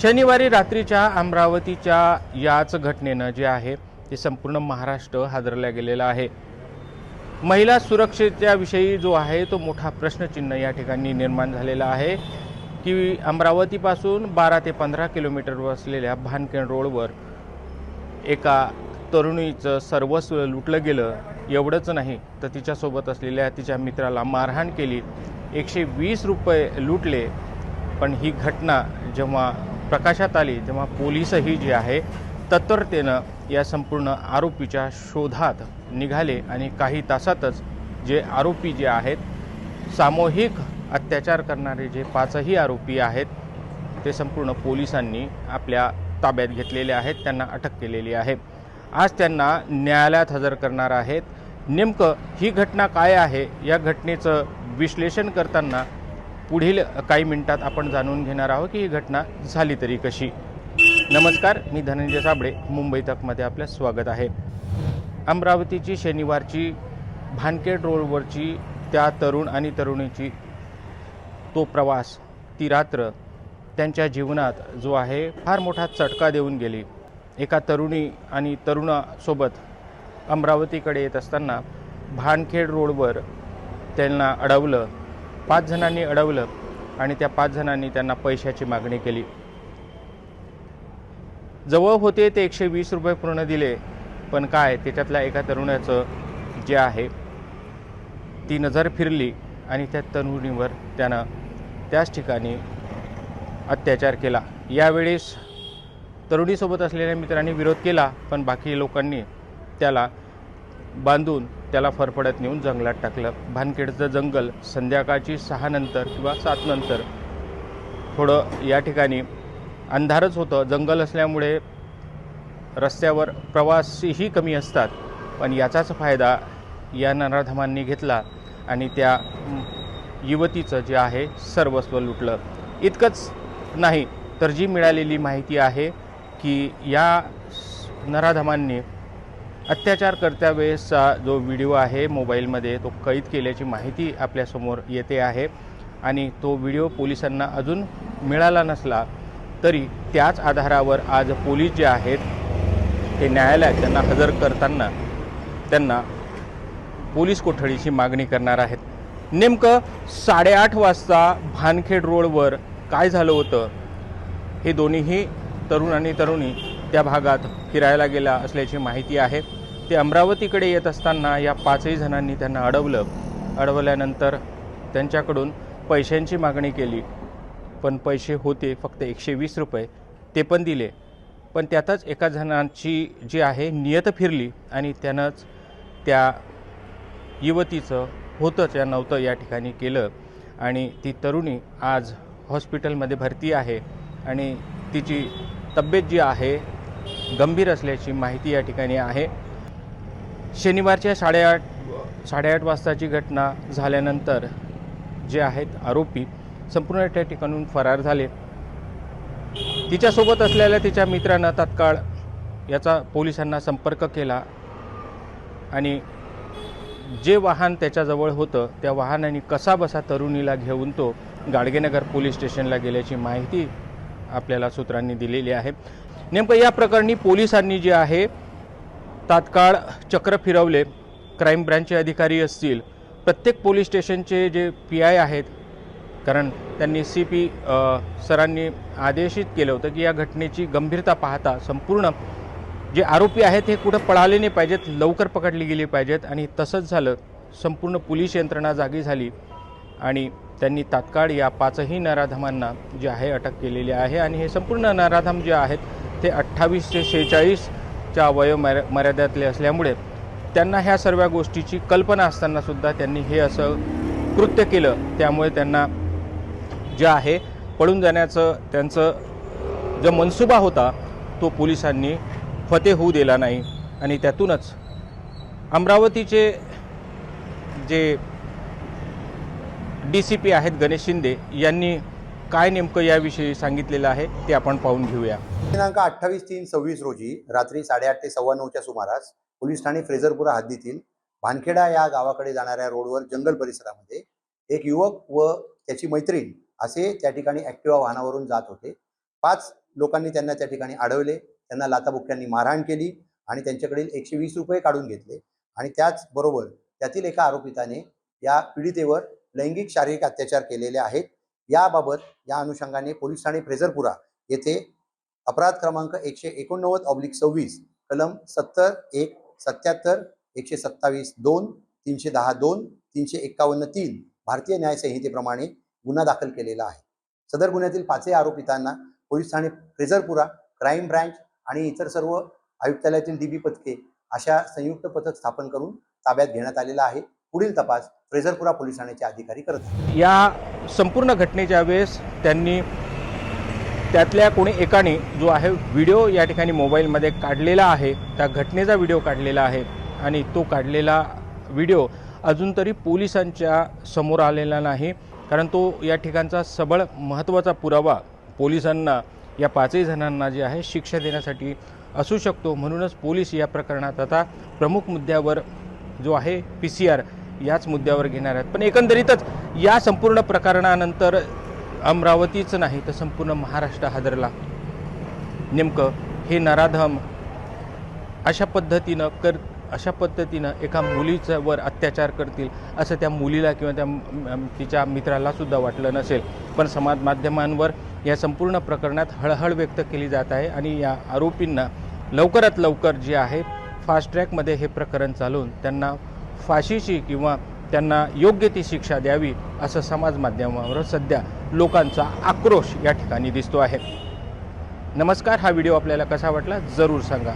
शनिवारी रात्रीच्या अमरावतीच्या याच घटनेनं जे आहे ते संपूर्ण महाराष्ट्र हादरला गेलेला आहे। महिला सुरक्षेच्या विषयी जो आहे तो मोठा प्रश्नचिन्ह या ठिकाणी निर्माण झालेला आहे की अमरावतीपासून 12 ते 15 किलोमीटरवर असलेल्या भानखेड रोडवर एका तरुणीचं सर्वस्व लुटलं गेलं। एवढंच नाही तर तिच्यासोबत असलेल्या तिच्या मित्राला मारहाण केली, 120 रुपये लुटले। पण ही घटना जेव्हा प्रकाशात आली तेव्हा पोलीसही जे आहे तत्परतेनं या संपूर्ण आरोपीच्या शोधात निघाले आणि काही तासातच जे आरोपी जे आहेत, सामूहिक अत्याचार करणारे जे 5ही आरोपी आहेत ते संपूर्ण पोलिसांनी आपल्या ताब्यात घेतलेले आहेत, त्यांना अटक केलेली आहे। आज त्यांना न्यायालयात हजर करणार आहेत। नेमकं ही घटना काय आहे या घटनेचं विश्लेषण करताना पुढील काही मिनिटात आपण जाणून घेणार आहोत की ही घटना झाली तरी कशी। नमस्कार, मी धनंजय साबळे, मुंबई तकमध्ये आपलं स्वागत आहे। अमरावतीची शनिवारची भानखेड रोडवरची त्या तरुण आणि तरुणीची तो प्रवास, ती रात्र त्यांच्या जीवनात जो आहे फार मोठा चटका देऊन गेली। एका तरुणी आणि तरुणासोबत अमरावतीकडे येत असताना भानखेड रोडवर त्यांना अडवलं, 5 जणांनी अडवलं आणि त्या 5 जणांनी त्यांना पैशाची मागणी केली। जवळ होते ते 120 रुपये पूर्ण दिले, पण काय त्याच्यातल्या एका तरुणाचं जे आहे ती नजर फिरली आणि त्या तरुणीवर त्यानं त्याच ठिकाणी अत्याचार केला। यावेळेस तरुणीसोबत असलेल्या मित्रांनी विरोध केला, पण बाकी लोकांनी त्याला बांधून त्याला फरफडत नेऊन जंगलात टाकलं। भानखेडचं जंगल संध्याकाळची 6 नंतर किंवा 7 नंतर थोडं या ठिकाणी अंधारच होतं। जंगल असल्यामुळे रस्त्यावर प्रवासीही कमी असतात, पण याचाच फायदा या नराधमांनी घेतला आणि त्या युवतीचं जे आहे सर्वस्व लुटलं। इतकंच नाही तर जी मिळालेली माहिती आहे की या नराधमांनी अत्याचार करत्या वेळेसचा जो व्हिडिओ आहे मोबाईलमध्ये तो कैद केल्याची माहिती आपल्यासमोर येते आहे आणि तो व्हिडिओ पोलिसांना अजून मिळाला नसला तरी त्याच आधारावर आज पोलीस जे आहेत ते न्यायालयात त्यांना हजर करताना त्यांना पोलीस कोठडीची मागणी करणार आहेत। नेमकं 8:30 वाजता भानखेड रोडवर काय झालं होतं हे दोन्हीही तरुण आणि तरुणी त्या भागात फिरायला गेला असल्याची माहिती आहे। ते अमरावतीकडे येत असताना या 5ही जणांनी त्यांना अडवल्यानंतर त्यांच्याकडून पैशांची मागणी केली, पण पैसे होते फक्त 120 रुपये, ते पण दिले। पण त्यातच एका जणांची जी आहे नियत फिरली आणि त्यानंच त्या युवतीचं होतं या नव्हतं या ठिकाणी केलं आणि ती तरुणी आज हॉस्पिटलमध्ये भरती आहे आणि तिची तब्येत जी आहे गंभीर असल्याची माहिती या ठिकाणी आहे। शनिवारच्या 8:30 वाजताची घटना झाल्यानंतर जे आहेत आरोपी संपूर्ण त्या ठिकाणून फरार झाले। तिच्यासोबत असलेल्या तिच्या मित्रानं तात्काळ याचा पोलिसांना संपर्क केला आणि जे वाहन त्याच्याजवळ होतं त्या वाहनाने कसाबसा तरुणीला घेऊन तो गाडगेनगर पोलीस स्टेशनला गेल्याची माहिती आपल्याला सूत्रांनी दिलेली आहे। नेमकं या प्रकरणी पोलिसांनी जे आहे तात्काळ चक्र फिरवले। क्राईम ब्रांचचे अधिकारी असतील, प्रत्येक पोलीस स्टेशनचे जे PI आहेत, कारण त्यांनी CP सरांनी आदेशित केलं होतं की या घटनेची गंभीरता पाहता संपूर्ण जे आरोपी आहेत हे कुठं पळाले नाही पाहिजेत, लवकर पकडली गेली पाहिजेत आणि तसंच झालं। संपूर्ण पोलीस यंत्रणा जागी झाली आणि त्यांनी तात्काळ या 5ही नराधमांना जे आहे अटक केलेली आहे आणि हे संपूर्ण नराधम जे आहेत ते 28 ते 46च्या वयोमर्यादेतले असल्यामुळे त्यांना ह्या सर्व गोष्टीची कल्पना असताना सुद्धा त्यांनी हे असं कृत्य केलं। त्यामुळे त्यांना जे आहे पळून जाण्याचं त्यांचं जो मनसुबा होता तो पोलिसांनी फते होऊ दिला नाही आणि त्यातूनच अमरावतीचे जे DCP आहेत गणेश शिंदे यांनी काय नेमकं याविषयी सांगितलेलं आहे ते आपण पाहून घेऊया। दिनांक 28/3/26 रोजी रात्री 8:30 ते 9:15च्या सुमारास पोलीस ठाणे फ्रेझरपुरा हद्दीतील भानखेडा या गावाकडे जाणाऱ्या रोडवर जंगल परिसरामध्ये एक युवक व त्याची मैत्रीण असे त्या ठिकाणी ॲक्टिवा वाहनावरून जात होते। 5 लोकांनी त्यांना त्या ठिकाणी अडवले, त्यांना लाथाबुक्क्यांनी मारहाण केली आणि त्यांच्याकडील 120 रुपये काढून घेतले आणि त्याचबरोबर त्यातील एका आरोपिताने या पीडितेवर लैंगिक शारीरिक अत्याचार केलेले आहेत. याबाबत या अनुषंगाने पोलीस ठाणे फ्रेझरपुरा येथे अपराध क्रमांक 189/26 कलम 70(1), 77, 127(2), 310(2), 351(3) भारतीय न्याय संहितेप्रमाणे गुन्हा दाखल केलेला आहे. सदर गुन्ह्यातील 5 आरोपितांना पोलीस ठाणे फ्रेझरपुरा, क्राईम ब्रँच आणि इतर सर्व आयुक्तालयातील डीबी पथके अशा संयुक्त पथक स्थापन करून ताब्यात घेण्यात आलेला आहे. पुढील तपास फ्रेझरपुरा पोलीस ठाण्याचे अधिकारी करत आहेत. या संपूर्ण घटनेच्या वेळेस त्यांनी त्यातल्या कोणी एकाने जो आहे व्हिडिओ या ठिकाणी मोबाईलमध्ये काढलेला आहे, त्या घटनेचा व्हिडिओ काढलेला आहे आणि तो काढलेला व्हिडिओ अजून तरी पोलिसांच्या समोर आलेला नाही, कारण तो या ठिकाणचा सबळ महत्त्वाचा पुरावा पोलिसांना या 5 जणांना जे आहे शिक्षा देण्यासाठी असू शकतो. म्हणूनच पोलीस या प्रकरणात आता प्रमुख मुद्द्यावर जो आहे PCR याच मुद्द्यावर घेणार आहेत. पण एकंदरीतच या संपूर्ण प्रकरणानंतर अमरावतीच नाही तर संपूर्ण महाराष्ट्र हादरला. नेमकं हे नराधम अशा पद्धतीनं एका मुलीच्यावर अत्याचार करतील असं त्या मुलीला किंवा तिच्या मित्राला सुद्धा वाटलं नसेल. पण समाज माध्यमांवर या संपूर्ण प्रकरणात हळहळ व्यक्त केली जात आहे आणि या आरोपींना लवकरात लवकर जे आहे फास्ट ट्रॅकमध्ये हे प्रकरण चालवून त्यांना फाशीची किंवा त्यांना योग्य ती शिक्षा द्यावी असं समाज माध्यमावर सध्या लोकांचा आक्रोश या ठिकाणी दिसतो आहे. नमस्कार, हा व्हिडिओ आपल्याला कसा वाटला जरूर सांगा.